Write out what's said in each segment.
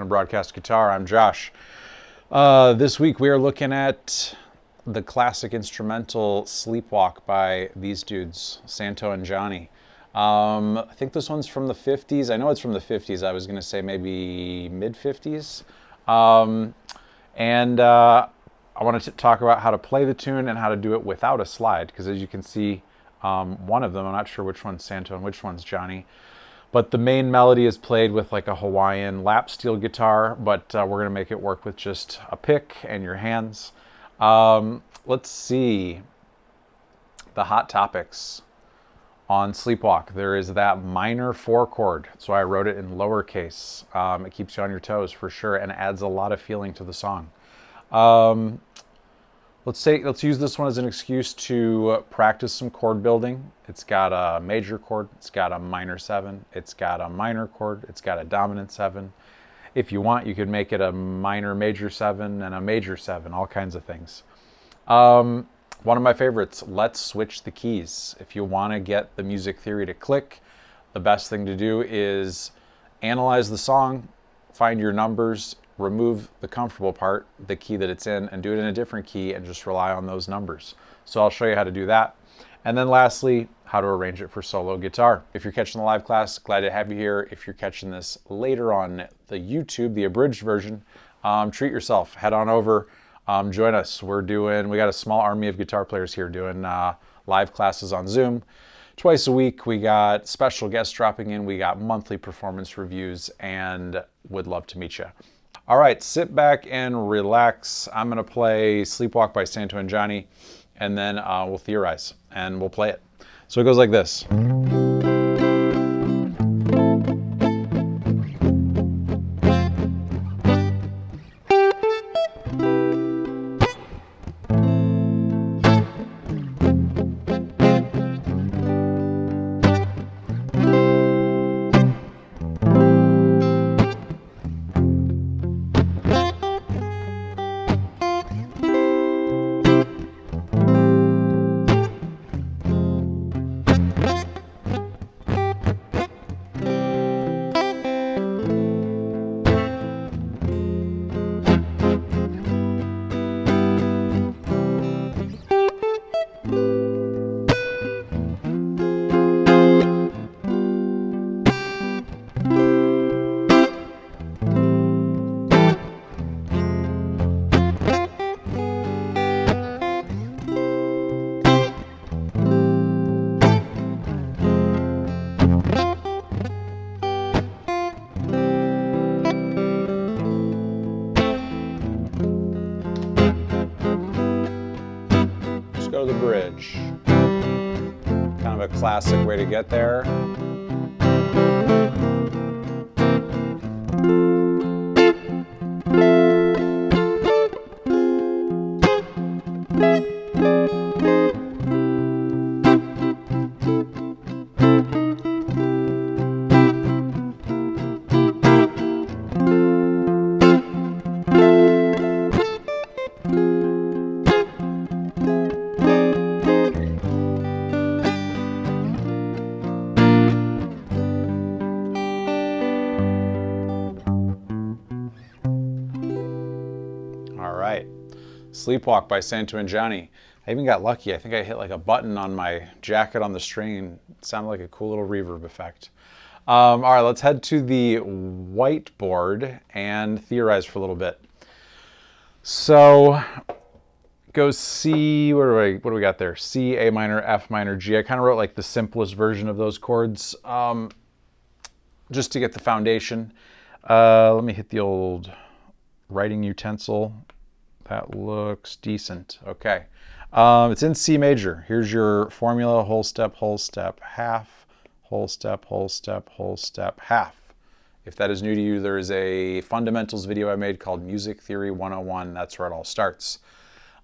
to Broadcast Guitar. I'm Josh. This week we are looking at the classic instrumental Sleepwalk by these dudes, Santo and Johnny. I think this one's from the 50s. I know it's from the 50s. I was going to say maybe mid-50s. I wanted to talk about how to play the tune and how to do it without a slide, because as you can see, one of them, I'm not sure which one's Santo and which one's Johnny, but the main melody is played with like a Hawaiian lap steel guitar, but we're going to make it work with just a pick and your hands. Let's see. The hot topics on Sleepwalk. There is that minor 4 chord, so I wrote it in lowercase. It keeps you on your toes for sure and adds a lot of feeling to the song. Let's use this one as an excuse to practice some chord building. It's got a major chord, it's got a minor 7, it's got a minor chord, it's got a dominant 7. If you want, you could make it a minor major 7 and a major 7, all kinds of things. One of my favorites, let's switch the keys. If you want to get the music theory to click, the best thing to do is analyze the song, find your numbers, remove the comfortable part, the key that it's in, and do it in a different key and just rely on those numbers. So I'll show you how to do that. And then lastly, how to arrange it for solo guitar. If you're catching the live class, glad to have you here. If you're catching this later on the YouTube, the abridged version, treat yourself. Head on over, join us. We got a small army of guitar players here doing live classes on Zoom. Twice a week, we got special guests dropping in, we got monthly performance reviews, and would love to meet you. All right, sit back and relax. I'm going to play Sleepwalk by Santo and Johnny, and then we'll theorize, and we'll play it. So it goes like this. Go to the bridge. Kind of a classic way to get there. Sleepwalk by Santo and Johnny. I even got lucky. I think I hit like a button on my jacket on the string. It sounded like a cool little reverb effect. All right, let's head to the whiteboard and theorize for a little bit. So go C, what do we got there? C, A minor, F minor, G. I kind of wrote like the simplest version of those chords just to get the foundation. Let me hit the old writing utensil. That looks decent. Okay. It's in C major. Here's your formula: whole step, half, whole step, whole step, whole step, half. If that is new to you, there is a fundamentals video I made called Music Theory 101. That's where it all starts.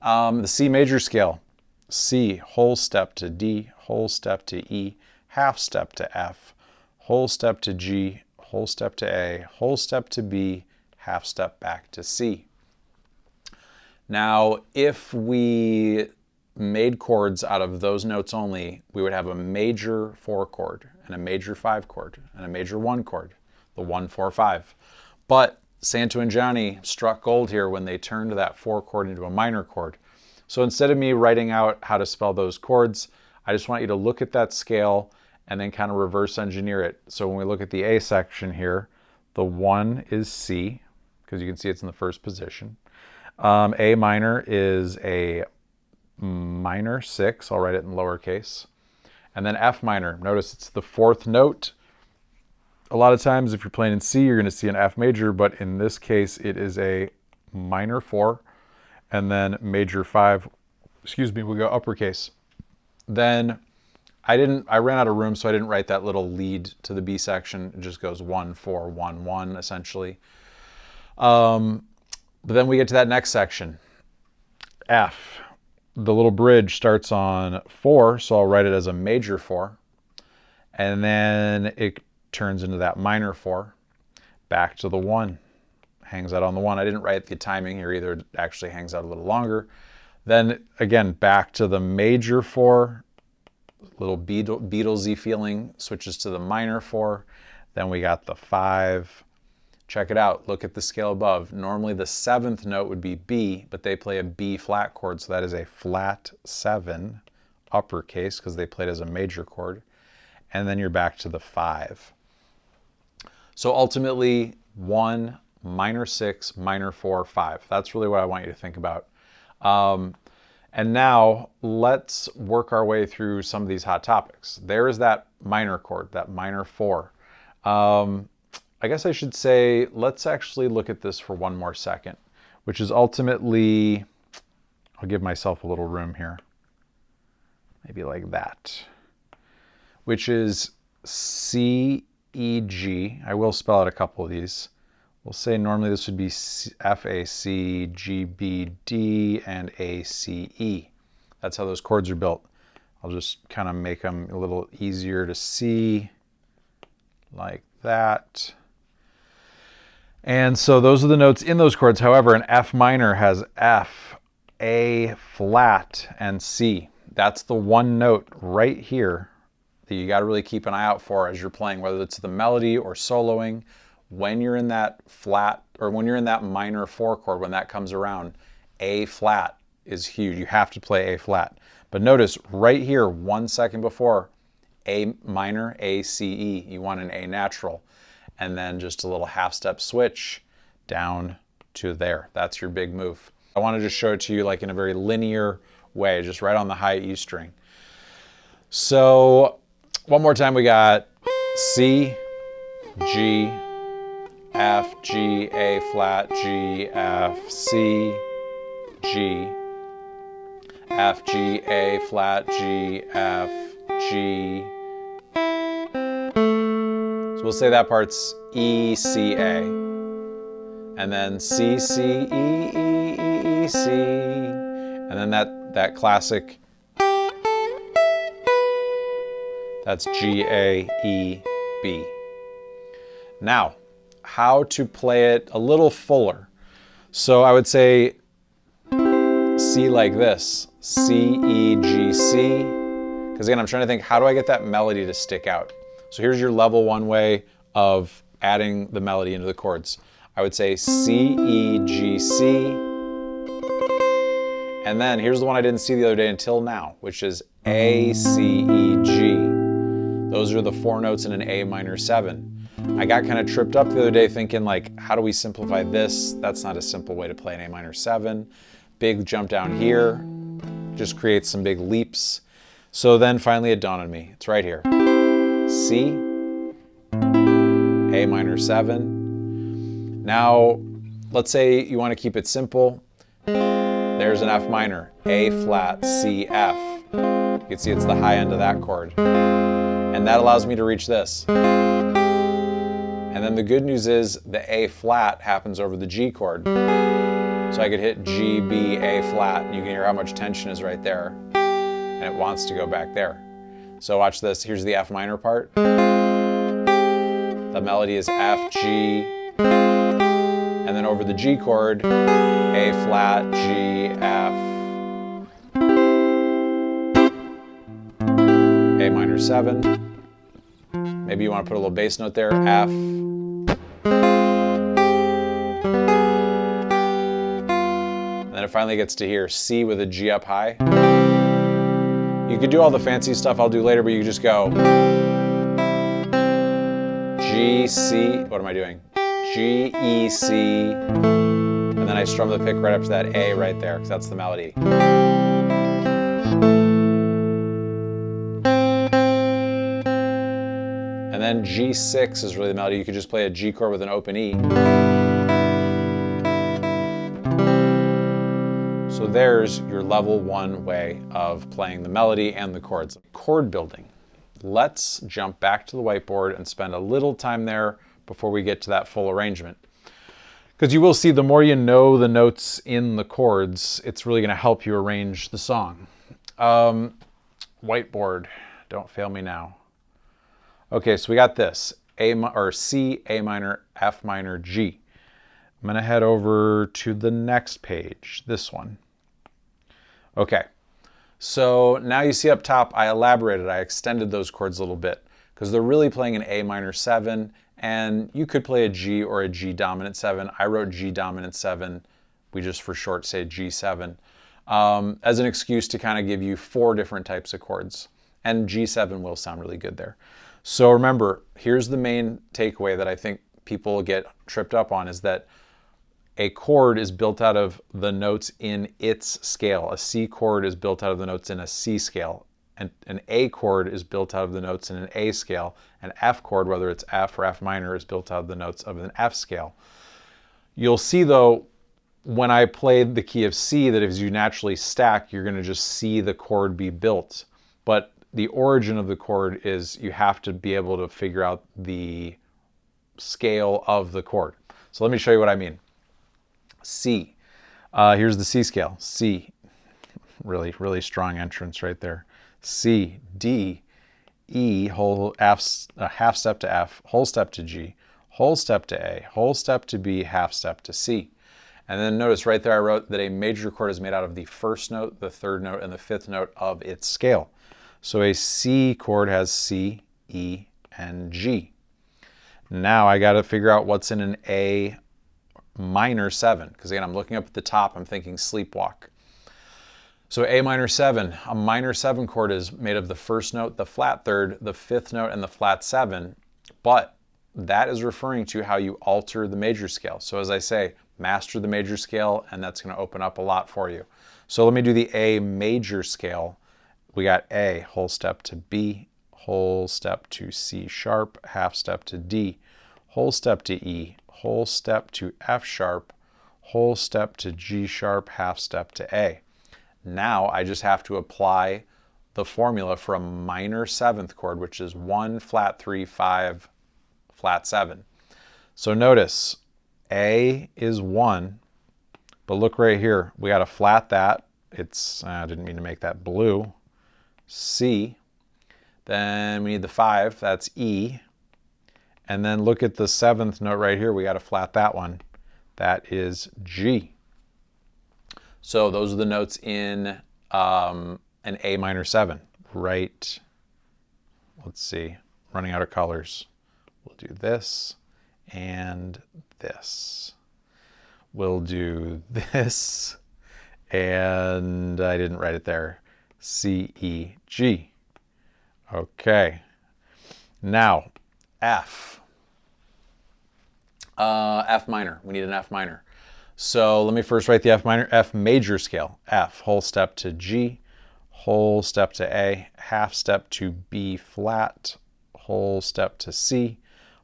The C major scale: C, whole step to D, whole step to E, half step to F, whole step to G, whole step to A, whole step to B, half step back to C. Now, if we made chords out of those notes only, we would have a major 4 chord and a major 5 chord and a major 1 chord, the 1, 4, 5. But Santo and Johnny struck gold here when they turned that 4 chord into a minor chord. So instead of me writing out how to spell those chords, I just want you to look at that scale and then kind of reverse engineer it. So when we look at the A section here, the 1 is C, because you can see it's in the first position. A minor is a minor 6, I'll write it in lowercase. And then F minor, notice it's the 4th note. A lot of times if you're playing in C, you're going to see an F major, but in this case it is a minor 4, and then major 5, we'll go uppercase. Then I ran out of room, so I didn't write that little lead to the B section. It just goes 1, 4, 1, 1 essentially. But then we get to that next section, F. The little bridge starts on 4, so I'll write it as a major 4. And then it turns into that minor 4. Back to the 1. Hangs out on the 1. I didn't write the timing here either. It actually hangs out a little longer. Then again, back to the major 4. Little Beatlesy feeling, switches to the minor 4. Then we got the 5. Check it out. Look at the scale above. Normally the 7th note would be B, but they play a B flat chord, so that is a flat 7, uppercase, because they played as a major chord. And then you're back to the 5. So ultimately 1, minor 6, minor 4, 5. That's really what I want you to think about. And now let's work our way through some of these hot topics. There is that minor chord, that minor 4. I guess I should say, let's actually look at this for one more second, which is ultimately, I'll give myself a little room here, maybe like that, which is C, E, G. I will spell out a couple of these. We'll say normally this would be F, A, C, G, B, D, and A, C, E. That's how those chords are built. I'll just kind of make them a little easier to see, like that. And so those are the notes in those chords. However, an F minor has F, A flat, and C. That's the one note right here that you got to really keep an eye out for as you're playing, whether it's the melody or soloing. When you're in that flat, or when you're in that minor 4 chord, when that comes around, A flat is huge. You have to play A flat. But notice right here, 1 second before, A minor, A, C, E. You want an A natural. And then just a little half-step switch down to there. That's your big move. I want to just show it to you like in a very linear way, just right on the high E string. So one more time, we got C, G, F, G, A flat, G, F, C, G, F, G, A flat, G, F, G. So we'll say that part's E, C, A. And then C, C, E, E, E, E, C. And then that classic, that's G, A, E, B. Now, how to play it a little fuller. So I would say C like this, C, E, G, C. Because again, I'm trying to think, how do I get that melody to stick out? So here's your level 1 way of adding the melody into the chords. I would say C, E, G, C. And then here's the one I didn't see the other day until now, which is A, C, E, G. Those are the 4 notes in an A minor 7. I got kind of tripped up the other day thinking like, how do we simplify this? That's not a simple way to play an A minor 7. Big jump down here, just creates some big leaps. So then finally it dawned on me, it's right here. C, A minor 7. Now, let's say you want to keep it simple. There's an F minor, A flat, C, F. You can see it's the high end of that chord. And that allows me to reach this. And then the good news is the A flat happens over the G chord. So I could hit G, B, A flat, and you can hear how much tension is right there. And it wants to go back there. So watch this, here's the F minor part. The melody is F, G, and then over the G chord, A flat, G, F, A minor 7. Maybe you want to put a little bass note there, F, it finally gets to here, C with a G up high. You could do all the fancy stuff I'll do later, but you just go G, C, what am I doing? G, E, C, and then I strum the pick right up to that A right there, because that's the melody. And then G6 is really the melody. You could just play a G chord with an open E. So there's your level 1 way of playing the melody and the chords. Chord building. Let's jump back to the whiteboard and spend a little time there before we get to that full arrangement. Because you will see the more you know the notes in the chords, it's really going to help you arrange the song. Whiteboard, don't fail me now. Okay, so we got this, C, A minor, F minor, G. I'm going to head over to the next page, this one. Okay. So now you see up top, I elaborated, I extended those chords a little bit because they're really playing an A minor 7, and you could play a G or a G dominant 7. I wrote G dominant 7. We just for short say G7 as an excuse to kind of give you 4 different types of chords. And G7 will sound really good there. So remember, here's the main takeaway that I think people get tripped up on is that a chord is built out of the notes in its scale. A C chord is built out of the notes in a C scale. And an A chord is built out of the notes in an A scale. An F chord, whether it's F or F minor, is built out of the notes of an F scale. You'll see though, when I played the key of C, that as you naturally stack, you're going to just see the chord be built. But the origin of the chord is you have to be able to figure out the scale of the chord. So let me show you what I mean. C. Here's the C scale. C. Really, really strong entrance right there. C, D, E, whole F, half step to F, whole step to G, whole step to A, whole step to B, half step to C. And then notice right there I wrote that a major chord is made out of the first note, the third note, and the fifth note of its scale. So a C chord has C, E, and G. Now I got to figure out what's in an A minor 7, because again, I'm looking up at the top, I'm thinking Sleepwalk. So A minor 7, a minor 7 chord is made of the first note, the flat third, the fifth note, and the flat 7, but that is referring to how you alter the major scale. So as I say, master the major scale, and that's going to open up a lot for you. So let me do the A major scale. We got A, whole step to B, whole step to C sharp, half step to D, whole step to E, whole step to F sharp, whole step to G sharp, half step to A. Now I just have to apply the formula for a minor 7th chord, which is 1, flat 3, 5, flat 7. So notice A is 1, but look right here. We got to flat that. I didn't mean to make that blue. C. Then we need the 5, that's E. And then look at the 7th note right here. We got to flat that one. That is G. So those are the notes in an A minor 7. Right. Let's see. Running out of colors. We'll do this and this. We'll do this and I didn't write it there. C, E, G. Okay. Now, F. F minor. We need an F minor. So let me first write the F major scale. F, whole step to G, whole step to A, half step to B flat, whole step to C,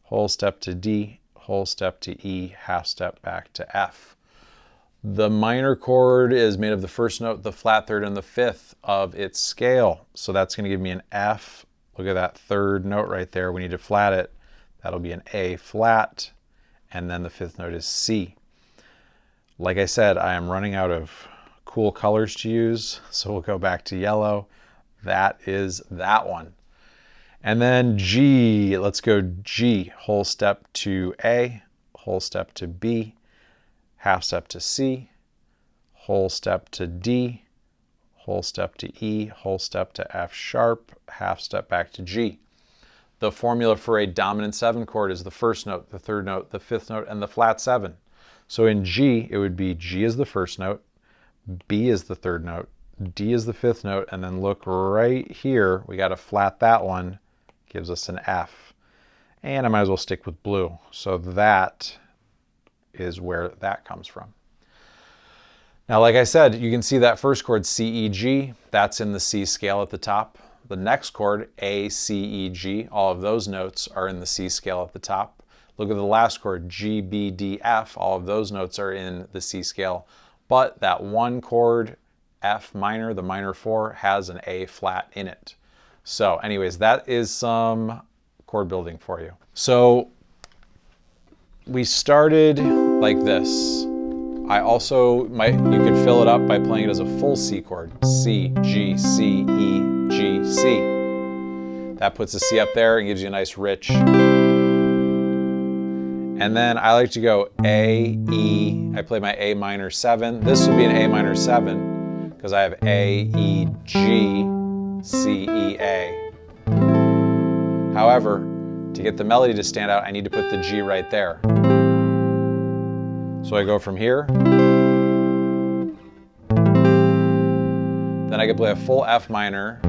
whole step to D, whole step to E, half step back to F. The minor chord is made of the first note, the flat third, and the fifth of its scale. So that's going to give me an F. Look at that third note right there. We need to flat it. That'll be an A flat. And then the fifth note is C. Like I said, I am running out of cool colors to use. So we'll go back to yellow. That is that one. And then G. Let's go G. Whole step to A. Whole step to B. Half step to C, whole step to D, whole step to E, whole step to F sharp, half step back to G. The formula for a dominant 7 chord is the first note, the third note, the fifth note, and the flat 7. So in G, it would be G is the first note, B is the third note, D is the fifth note, and then look right here, we got to flat that one, gives us an F. And I might as well stick with blue. So that is where that comes from. Now, like I said, you can see that first chord, C, E, G, that's in the C scale at the top. The next chord, A, C, E, G, all of those notes are in the C scale at the top. Look at the last chord, G, B, D, F, all of those notes are in the C scale. But that one chord, F minor, the minor 4, has an A flat in it. So anyways, that is some chord building for you. So we started like this. I also you could fill it up by playing it as a full C chord. C, G, C, E, G, C. That puts the C up there and gives you a nice rich. And then I like to go A, E. I play my A minor 7. This would be an A minor 7 because I have A, E, G, C, E, A. However, to get the melody to stand out, I need to put the G right there. So I go from here. Then I can play a full F minor.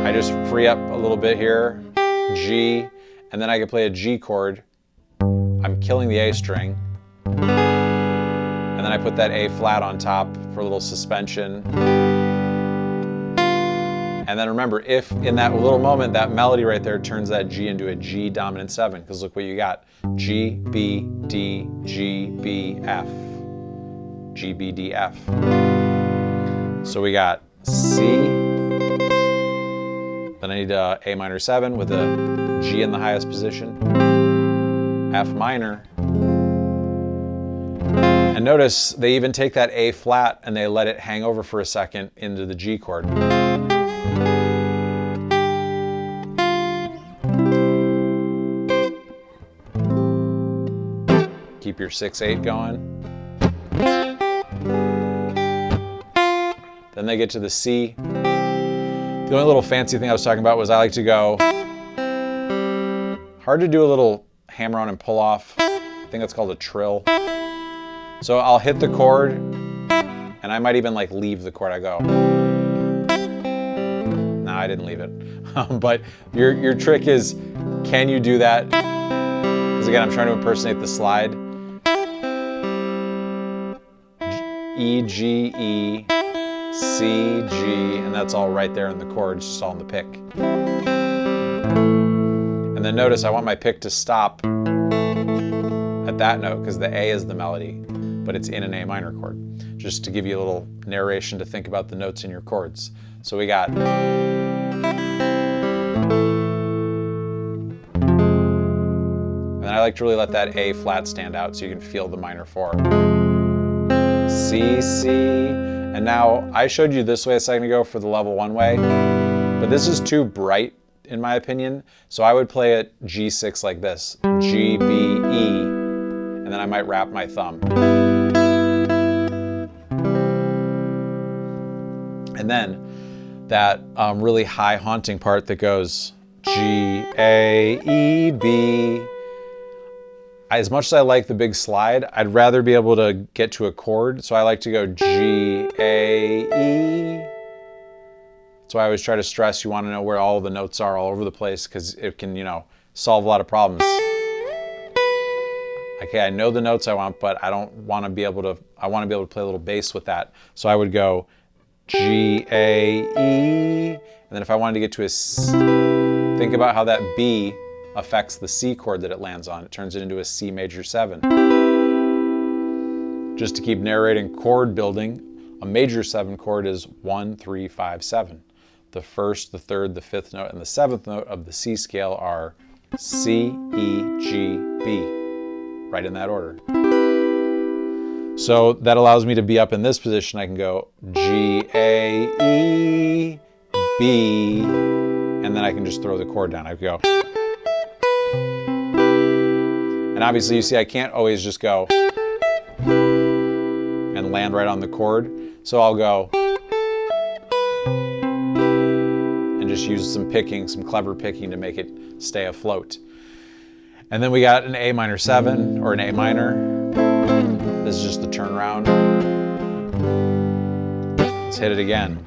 I just free up a little bit here, G, and then I can play a G chord. I'm killing the A string. And then I put that A flat on top for a little suspension. And then remember, if in that little moment, that melody right there turns that G into a G dominant 7, because look what you got. G, B, D, G, B, F. G, B, D, F. So we got C. Then I need a A minor 7 with a G in the highest position. F minor. And notice they even take that A flat and they let it hang over for a second into the G chord. Keep your 6/8 going. Then they get to the C. The only little fancy thing I was talking about was I like to go, hard to do a little hammer on and pull off. I think that's called a trill. So I'll hit the chord and I might even like leave the chord. I go, no, I didn't leave it. But your trick is, can you do that? Because again, I'm trying to impersonate the slide. E, G, E, C, G, and that's all right there in the chords, just all in the pick. And then notice I want my pick to stop at that note because the A is the melody, but it's in an A minor chord. Just to give you a little narration to think about the notes in your chords. So we got. And then I like to really let that A flat stand out so you can feel the minor 4. C, C, and now I showed you this way a second ago for the level 1 way, but this is too bright in my opinion, so I would play it G6 like this, G, B, E, and then I might wrap my thumb. And then that really high haunting part that goes G, A, E, B. As much as I like the big slide, I'd rather be able to get to a chord, so I like to go G, A, E. That's why I always try to stress you want to know where all the notes are all over the place, because it can, solve a lot of problems. Okay, I know the notes I want, but I don't want to be able to, I want to be able to play a little bass with that. So I would go G, A, E, and then if I wanted to get to a C, think about how that B affects the C chord that it lands on. It turns it into a C major 7. Just to keep narrating chord building, a major 7 chord is 1, 3, 5, 7. The first, the third, the fifth note, and the seventh note of the C scale are C, E, G, B, right in that order. So that allows me to be up in this position. I can go G, A, E, B, and then I can just throw the chord down. I go. And obviously you see I can't always just go and land right on the chord. So I'll go and just use some clever picking to make it stay afloat. And then we got an A minor 7 or an A minor. This is just the turnaround. Let's hit it again.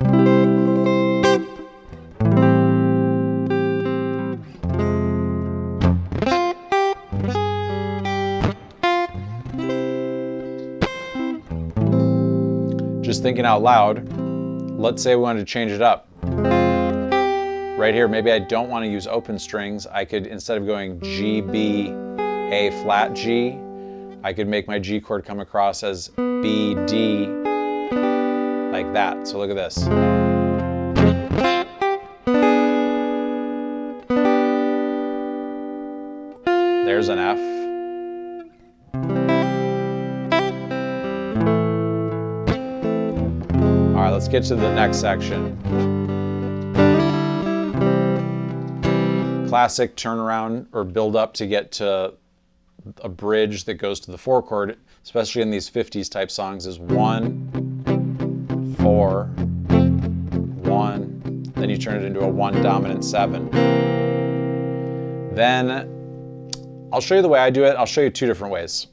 Just thinking out loud, let's say we wanted to change it up. Right here, maybe I don't want to use open strings. I could, instead of going G, B, A flat, G, I could make my G chord come across as B, D, like that. So look at this. There's an F. All right, let's get to the next section. Classic turnaround or build up to get to a bridge that goes to the 4 chord, especially in these 50s type songs, is 1, 4, 1, then you turn it into a 1 dominant 7. Then I'll show you the way I do it. I'll show you 2 different ways.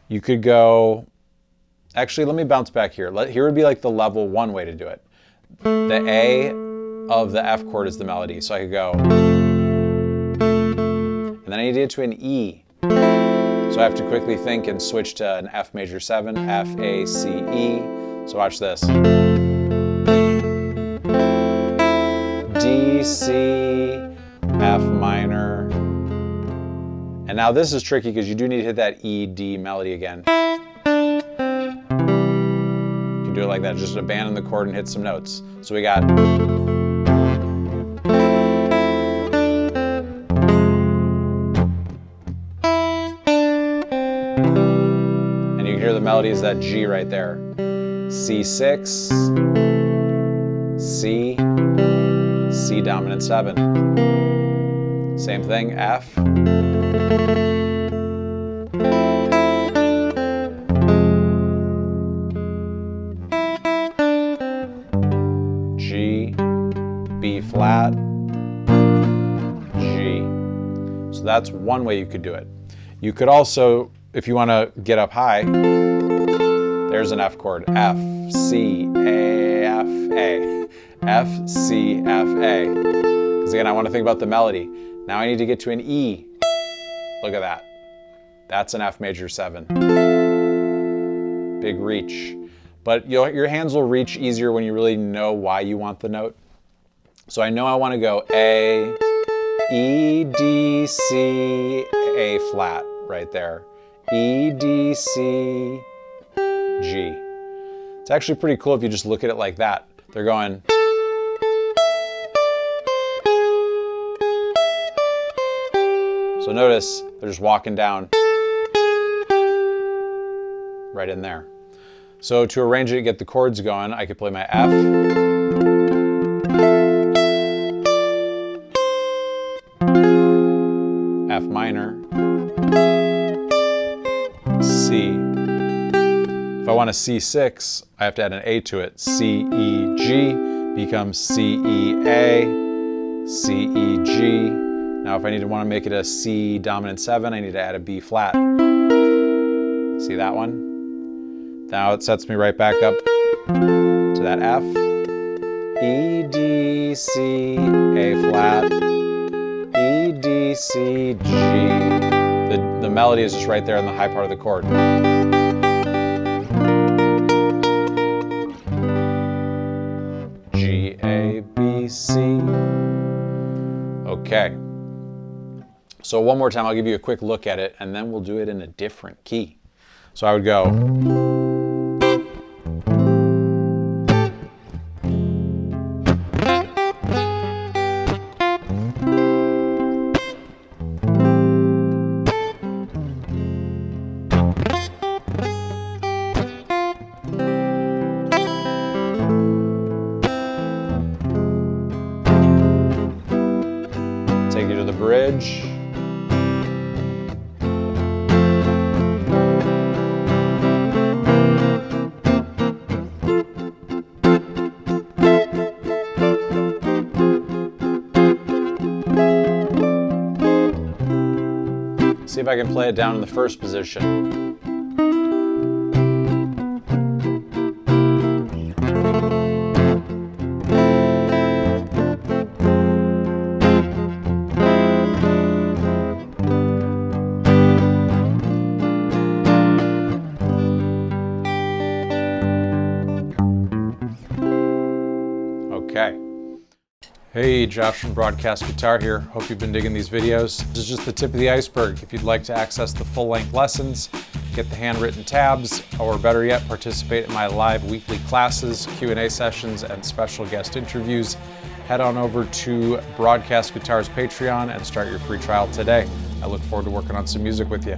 You could go, actually let me bounce back here. Here would be like the level 1 way to do it. The A of the F chord is the melody, so I could go, and then I need to get to an E. So I have to quickly think and switch to an F major 7, F, A, C, E. So watch this. D, C, F minor. And now this is tricky because you do need to hit that E, D melody again. You can do it like that, just abandon the chord and hit some notes. So we got, the melody is that G right there. C6, C, C dominant 7. Same thing, F. G, B flat, G. So that's one way you could do it. You could also, if you want to get up high, there's an F chord. F, C, A, F, A. F, C, F, A. Because again, I want to think about the melody. Now I need to get to an E. Look at that. That's an F major 7. Big reach. But your hands will reach easier when you really know why you want the note. So I know I want to go A, E, D, C, A flat right there. E, D, C, G. It's actually pretty cool if you just look at it like that. They're going. So notice they're just walking down right in there. So to arrange it, get the chords going, I could play my F, F minor, C. If I want a C6, I have to add an A to it. C, E, G becomes C, E, A, C, E, G. Now if I want to make it a C dominant 7, I need to add a B flat. See that one? Now it sets me right back up to that F. E, D, C, A flat, E, D, C, G. The melody is just right there in the high part of the chord. G, A, B, C. Okay. So one more time, I'll give you a quick look at it, and then we'll do it in a different key. So I would go. Take you to the bridge. See if I can play it down in the first position. Okay. Hey, Josh from Broadcast Guitar here. Hope you've been digging these videos. This is just the tip of the iceberg. If you'd like to access the full-length lessons, get the handwritten tabs, or better yet, participate in my live weekly classes, Q&A sessions, and special guest interviews, head on over to Broadcast Guitar's Patreon and start your free trial today. I look forward to working on some music with you.